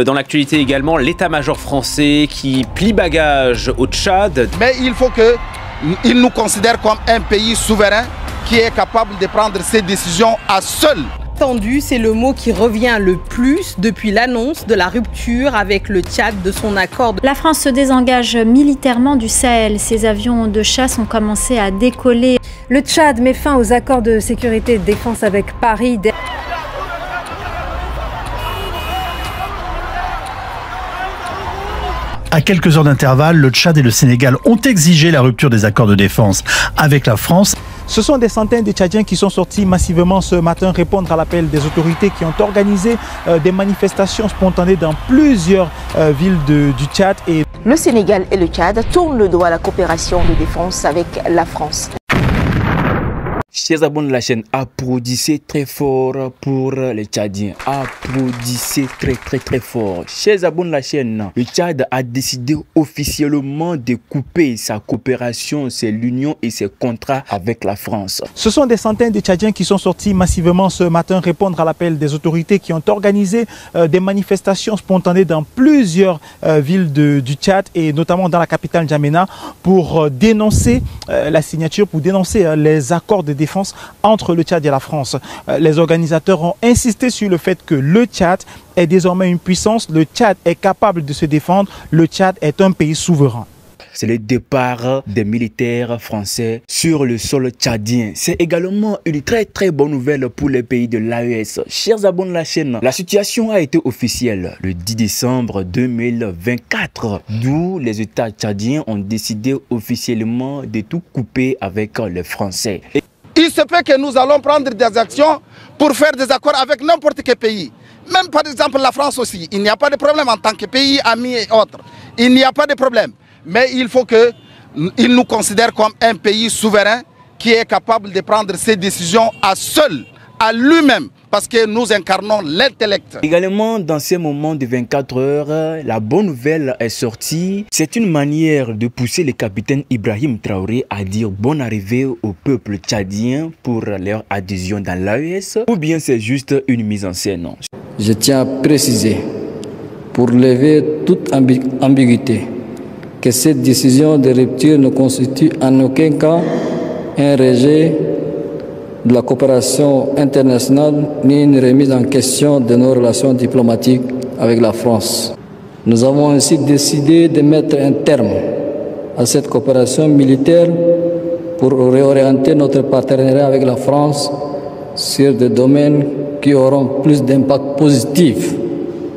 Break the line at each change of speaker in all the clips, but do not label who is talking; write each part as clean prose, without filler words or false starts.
Dans l'actualité également, l'état-major français qui plie bagage au Tchad.
Mais il faut qu'il nous considère comme un pays souverain qui est capable de prendre ses décisions à seul.
Tendu, c'est le mot qui revient le plus depuis l'annonce de la rupture avec le Tchad de son accord.
La France se désengage militairement du Sahel. Ses avions de chasse ont commencé à décoller.
Le Tchad met fin aux accords de sécurité et de défense avec Paris.
À quelques heures d'intervalle, le Tchad et le Sénégal ont exigé la rupture des accords de défense avec la France.
Ce sont des centaines de Tchadiens qui sont sortis massivement ce matin répondre à l'appel des autorités qui ont organisé des manifestations spontanées dans plusieurs villes du Tchad.
Le Sénégal et le Tchad tournent le dos à la coopération de défense avec la France.
Chers abonnés de la chaîne, applaudissez très fort pour les Tchadiens. Applaudissez très fort. Chers abonnés de la chaîne, le Tchad a décidé officiellement de couper sa coopération, ses unions et ses contrats avec la France.
Ce sont des centaines de Tchadiens qui sont sortis massivement ce matin répondre à l'appel des autorités qui ont organisé des manifestations spontanées dans plusieurs villes du Tchad et notamment dans la capitale N'Djamena pour dénoncer la signature, pour dénoncer les accords de défense entre le Tchad et la France. Les organisateurs ont insisté sur le fait que le Tchad est désormais une puissance, le Tchad est capable de se défendre, le Tchad est un pays souverain.
C'est le départ des militaires français sur le sol tchadien. C'est également une très bonne nouvelle pour les pays de l'AES. Chers abonnés de la chaîne, la situation a été officielle le 10 décembre 2024, d'où les États tchadiens ont décidé officiellement de tout couper avec les Français.
Il se peut que nous allons prendre des actions pour faire des accords avec n'importe quel pays. Même par exemple la France aussi. Il n'y a pas de problème en tant que pays, amis et autres. Il n'y a pas de problème. Mais il faut qu'il nous considère comme un pays souverain qui est capable de prendre ses décisions à seul, à lui-même, parce que nous incarnons l'intellect.
Également, dans ces moments de 24 heures, la bonne nouvelle est sortie. C'est une manière de pousser le capitaine Ibrahim Traoré à dire bonne arrivée au peuple tchadien pour leur adhésion dans l'AES, ou bien c'est juste une mise en scène.
Je tiens à préciser, pour lever toute ambiguïté, que cette décision de rupture ne constitue en aucun cas un rejet de la coopération internationale ni une remise en question de nos relations diplomatiques avec la France. Nous avons ainsi décidé de mettre un terme à cette coopération militaire pour réorienter notre partenariat avec la France sur des domaines qui auront plus d'impact positif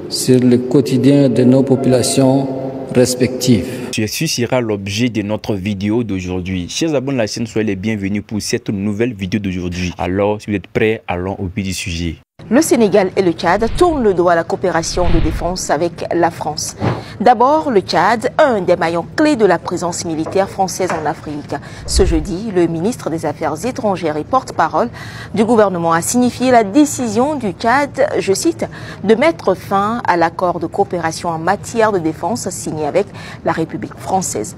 sur le quotidien de nos populations respectives.
Ceci sera l'objet de notre vidéo d'aujourd'hui. Chers abonnés de la chaîne, soyez les bienvenus pour cette nouvelle vidéo d'aujourd'hui. Alors, si vous êtes prêts, allons au but du sujet.
Le Sénégal et le Tchad tournent le dos à la coopération de défense avec la France. D'abord, le Tchad, un des maillons clés de la présence militaire française en Afrique. Ce jeudi, le ministre des Affaires étrangères et porte-parole du gouvernement a signifié la décision du Tchad, je cite, de mettre fin à l'accord de coopération en matière de défense signé avec la République française.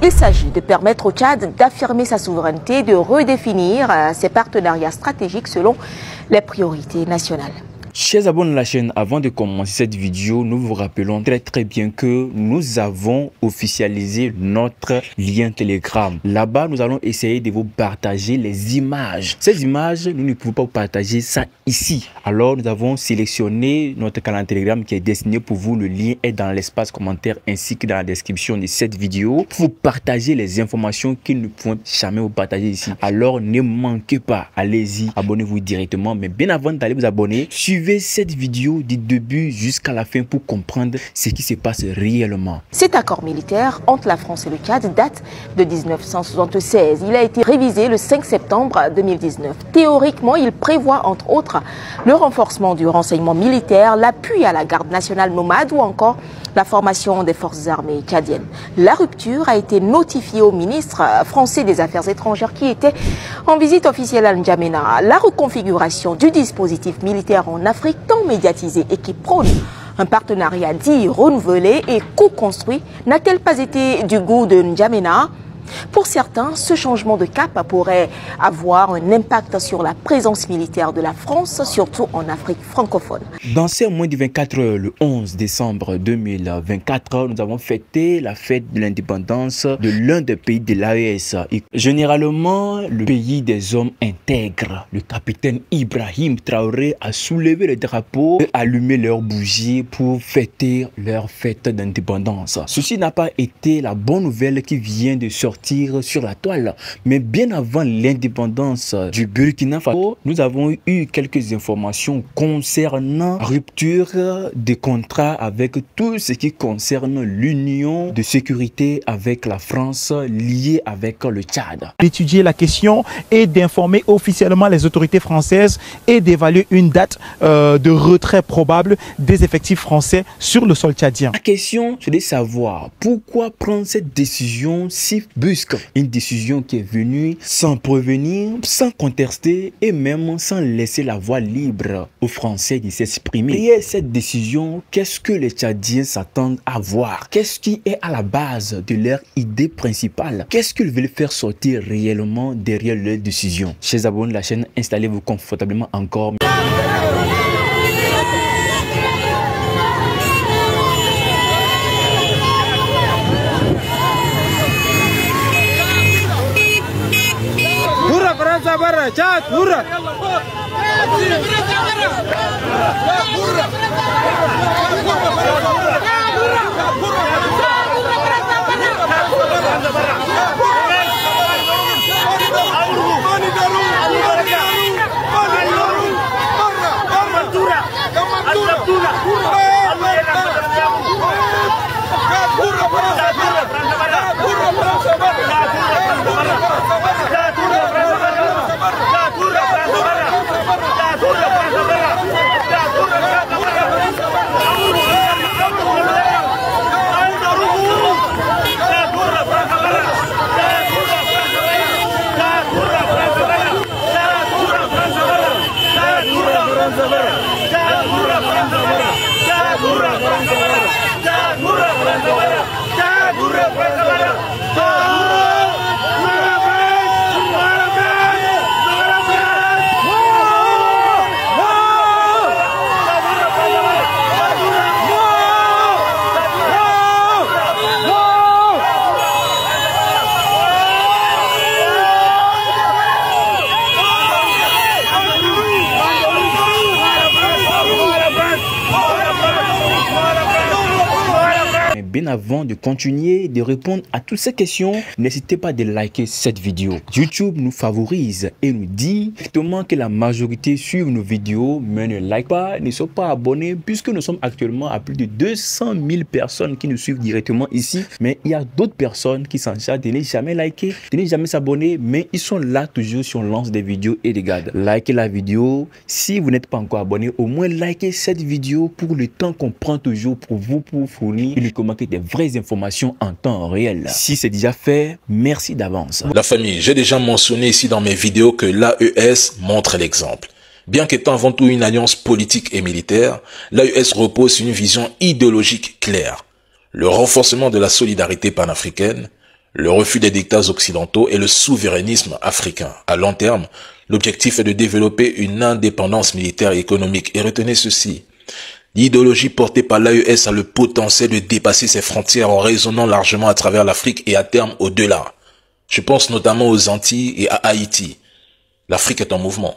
Il s'agit de permettre au Tchad d'affirmer sa souveraineté, de redéfinir ses partenariats stratégiques selon les priorités nationales.
Chers abonnés de la chaîne, avant de commencer cette vidéo, nous vous rappelons très bien que nous avons officialisé notre lien Telegram. Là-bas, nous allons essayer de vous partager les images. Ces images, nous ne pouvons pas vous partager ça ici. Alors, nous avons sélectionné notre canal Telegram qui est destiné pour vous. Le lien est dans l'espace commentaire ainsi que dans la description de cette vidéo pour vous partager les informations qu'ils ne pourront jamais vous partager ici. Alors, ne manquez pas, allez-y, abonnez-vous directement. Mais bien avant d'aller vous abonner, suivez cette vidéo du début jusqu'à la fin pour comprendre ce qui se passe réellement.
Cet accord militaire entre la France et le Tchad date de 1976. Il a été révisé le 5 septembre 2019. Théoriquement, il prévoit entre autres le renforcement du renseignement militaire, l'appui à la garde nationale nomade ou encore la formation des forces armées tchadiennes. La rupture a été notifiée au ministre français des Affaires étrangères qui était en visite officielle à N'Djamena. La reconfiguration du dispositif militaire en Afrique, tant médiatisé et qui prône un partenariat dit renouvelé et co-construit, n'a-t-elle pas été du goût de N'Djamena? Pour certains, ce changement de cap pourrait avoir un impact sur la présence militaire de la France, surtout en Afrique francophone.
Dans ces moins de 24 heures, le 11 décembre 2024, nous avons fêté la fête de l'indépendance de l'un des pays de l'AES. Généralement, le pays des hommes intègres. Le capitaine Ibrahim Traoré a soulevé le drapeau et allumé leurs bougies pour fêter leur fête d'indépendance. Ceci n'a pas été la bonne nouvelle qui vient de sortir sur la toile, mais bien avant l'indépendance du Burkina Faso, nous avons eu quelques informations concernant la rupture des contrats avec tout ce qui concerne l'union de sécurité avec la France liée avec le Tchad.
D'étudier la question et d'informer officiellement les autorités françaises et d'évaluer une date de retrait probable des effectifs français sur le sol tchadien.
La question, c'est de savoir pourquoi prendre cette décision si brusque. Une décision qui est venue sans prévenir, sans contester et même sans laisser la voie libre aux Français de s'exprimer. Et cette décision, qu'est-ce que les Tchadiens s'attendent à voir? Qu'est-ce qui est à la base de leur idée principale? Qu'est-ce qu'ils veulent faire sortir réellement derrière leur décision? Chers abonnés de la chaîne, installez-vous confortablement encore. Bien avant de continuer de répondre à toutes ces questions, n'hésitez pas de liker cette vidéo. YouTube nous favorise et nous dit justement que la majorité suivent nos vidéos mais ne like pas, ne sont pas abonnés, puisque nous sommes actuellement à plus de 200 000 personnes qui nous suivent directement ici. Mais il y a d'autres personnes qui s'en chargent de ne jamais liker, de ne jamais s'abonner, mais ils sont là toujours si on lance des vidéos et des gardes. Likez la vidéo. Si vous n'êtes pas encore abonné, au moins likez cette vidéo pour le temps qu'on prend toujours pour vous, pour fournir uniquement des vraies informations en temps réel. Si c'est déjà fait, merci d'avance.
La famille, j'ai déjà mentionné ici dans mes vidéos que l'AES montre l'exemple. Bien qu'étant avant tout une alliance politique et militaire, l'AES repose sur une vision idéologique claire. Le renforcement de la solidarité panafricaine, le refus des dictats occidentaux et le souverainisme africain. À long terme, l'objectif est de développer une indépendance militaire et économique. Et retenez ceci. L'idéologie portée par l'AES a le potentiel de dépasser ses frontières en rayonnant largement à travers l'Afrique et à terme au-delà. Je pense notamment aux Antilles et à Haïti. L'Afrique est en mouvement.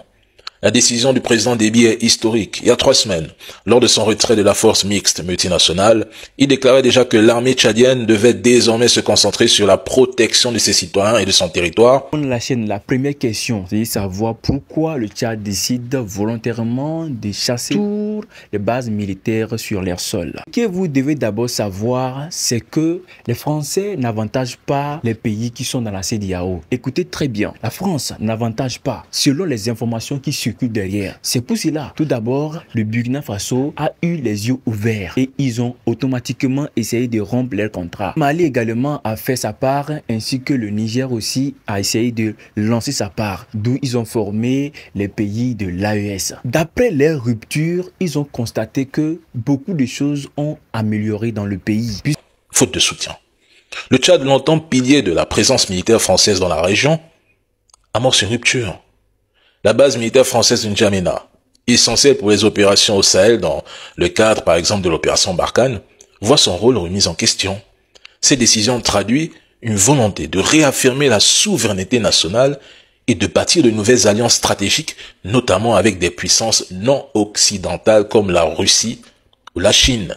La décision du président Déby est historique. Il y a 3 semaines, lors de son retrait de la force mixte multinationale, il déclarait déjà que l'armée tchadienne devait désormais se concentrer sur la protection de ses citoyens et de son territoire.
La chaîne, la première question, c'est de savoir pourquoi le Tchad décide volontairement de chasser toutes les bases militaires sur leur sol. Ce que vous devez d'abord savoir, c'est que les Français n'avantagent pas les pays qui sont dans la CEDEAO. Écoutez très bien, la France n'avantage pas, selon les informations qui derrière. C'est pour cela, tout d'abord, le Burkina Faso a eu les yeux ouverts et ils ont automatiquement essayé de rompre leur contrat. Mali également a fait sa part, ainsi que le Niger aussi a essayé de lancer sa part, d'où ils ont formé les pays de l'AES. D'après leur rupture, ils ont constaté que beaucoup de choses ont amélioré dans le pays.
Faute de soutien. Le Tchad, longtemps pilier de la présence militaire française dans la région, amorce une rupture. La base militaire française de N'Djamena, essentielle pour les opérations au Sahel dans le cadre par exemple de l'opération Barkhane, voit son rôle remis en question. Ces décisions traduisent une volonté de réaffirmer la souveraineté nationale et de bâtir de nouvelles alliances stratégiques, notamment avec des puissances non occidentales comme la Russie ou la Chine.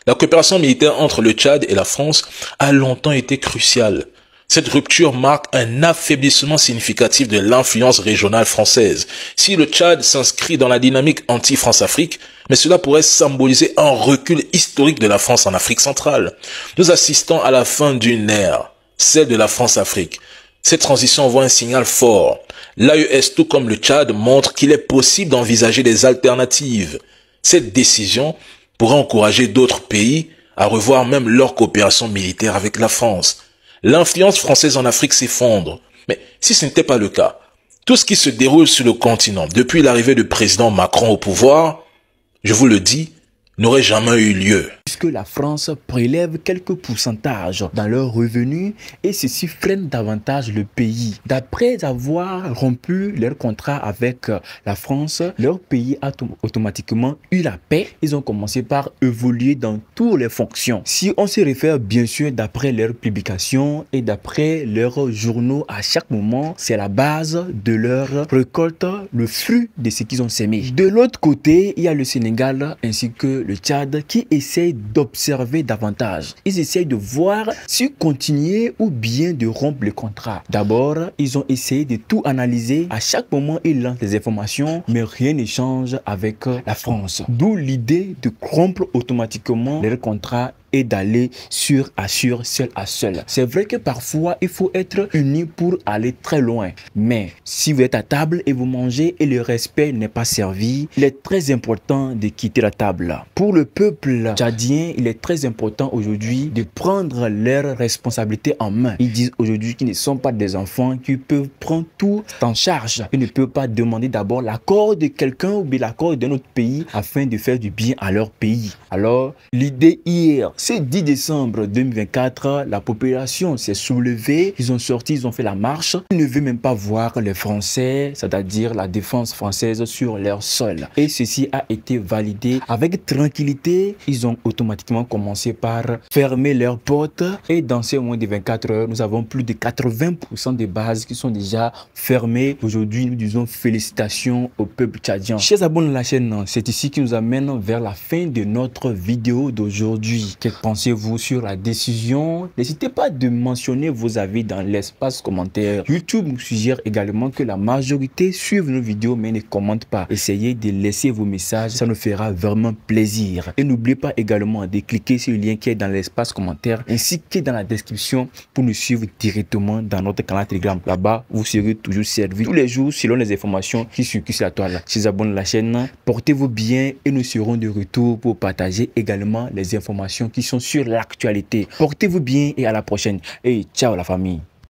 La coopération militaire entre le Tchad et la France a longtemps été cruciale. Cette rupture marque un affaiblissement significatif de l'influence régionale française. Si le Tchad s'inscrit dans la dynamique anti-France-Afrique, mais cela pourrait symboliser un recul historique de la France en Afrique centrale. Nous assistons à la fin d'une ère, celle de la France-Afrique. Cette transition envoie un signal fort. L'AES, tout comme le Tchad, montre qu'il est possible d'envisager des alternatives. Cette décision pourrait encourager d'autres pays à revoir même leur coopération militaire avec la France. L'influence française en Afrique s'effondre. Mais si ce n'était pas le cas, tout ce qui se déroule sur le continent depuis l'arrivée du président Macron au pouvoir, je vous le dis, n'aurait jamais eu lieu.
Puisque la France prélève quelques pourcentages dans leurs revenus et ceci freine davantage le pays. D'après avoir rompu leur contrat avec la France, leur pays a automatiquement eu la paix. Ils ont commencé par évoluer dans toutes les fonctions. Si on se réfère bien sûr d'après leurs publications et d'après leurs journaux à chaque moment, c'est la base de leur récolte, le fruit de ce qu'ils ont sémé. De l'autre côté, il y a le Sénégal ainsi que le Tchad qui essayent d'observer davantage. Ils essayent de voir si continuer ou bien de rompre le contrat. D'abord, ils ont essayé de tout analyser. À chaque moment, ils lancent des informations, mais rien ne change avec la France. D'où l'idée de rompre automatiquement le contrat et d'aller sur à sur, seul à seul. C'est vrai que parfois, il faut être unis pour aller très loin. Mais si vous êtes à table et vous mangez et le respect n'est pas servi, il est très important de quitter la table. Pour le peuple tchadien, il est très important aujourd'hui de prendre leurs responsabilités en main. Ils disent aujourd'hui qu'ils ne sont pas des enfants qui peuvent prendre tout en charge. Ils ne peuvent pas demander d'abord l'accord de quelqu'un ou bien l'accord d'un autre pays afin de faire du bien à leur pays. Alors, l'idée hier, ce 10 décembre 2024, la population s'est soulevée, ils ont sorti, ils ont fait la marche. Ils ne veulent même pas voir les Français, c'est-à-dire la défense française sur leur sol. Et ceci a été validé avec tranquillité. Ils ont automatiquement commencé par fermer leurs portes. Et dans ces moins de 24 heures, nous avons plus de 80% des bases qui sont déjà fermées. Aujourd'hui, nous disons félicitations au peuple tchadien. Chers abonnés de la chaîne, c'est ici qui nous amène vers la fin de notre vidéo d'aujourd'hui. Que pensez-vous sur la décision? N'hésitez pas de mentionner vos avis dans l'espace commentaire. YouTube nous suggère également que la majorité suivent nos vidéos mais ne commentent pas. Essayez de laisser vos messages, ça nous fera vraiment plaisir. Et n'oubliez pas également de cliquer sur le lien qui est dans l'espace commentaire ainsi que dans la description pour nous suivre directement dans notre canal Telegram. Là-bas, vous serez toujours servi tous les jours selon les informations qui circulent sur la toile. Chers abonnés de la chaîne, portez-vous bien et nous serons de retour pour partager également les informations qui sont sur l'actualité. Portez-vous bien et à la prochaine. Et ciao la famille.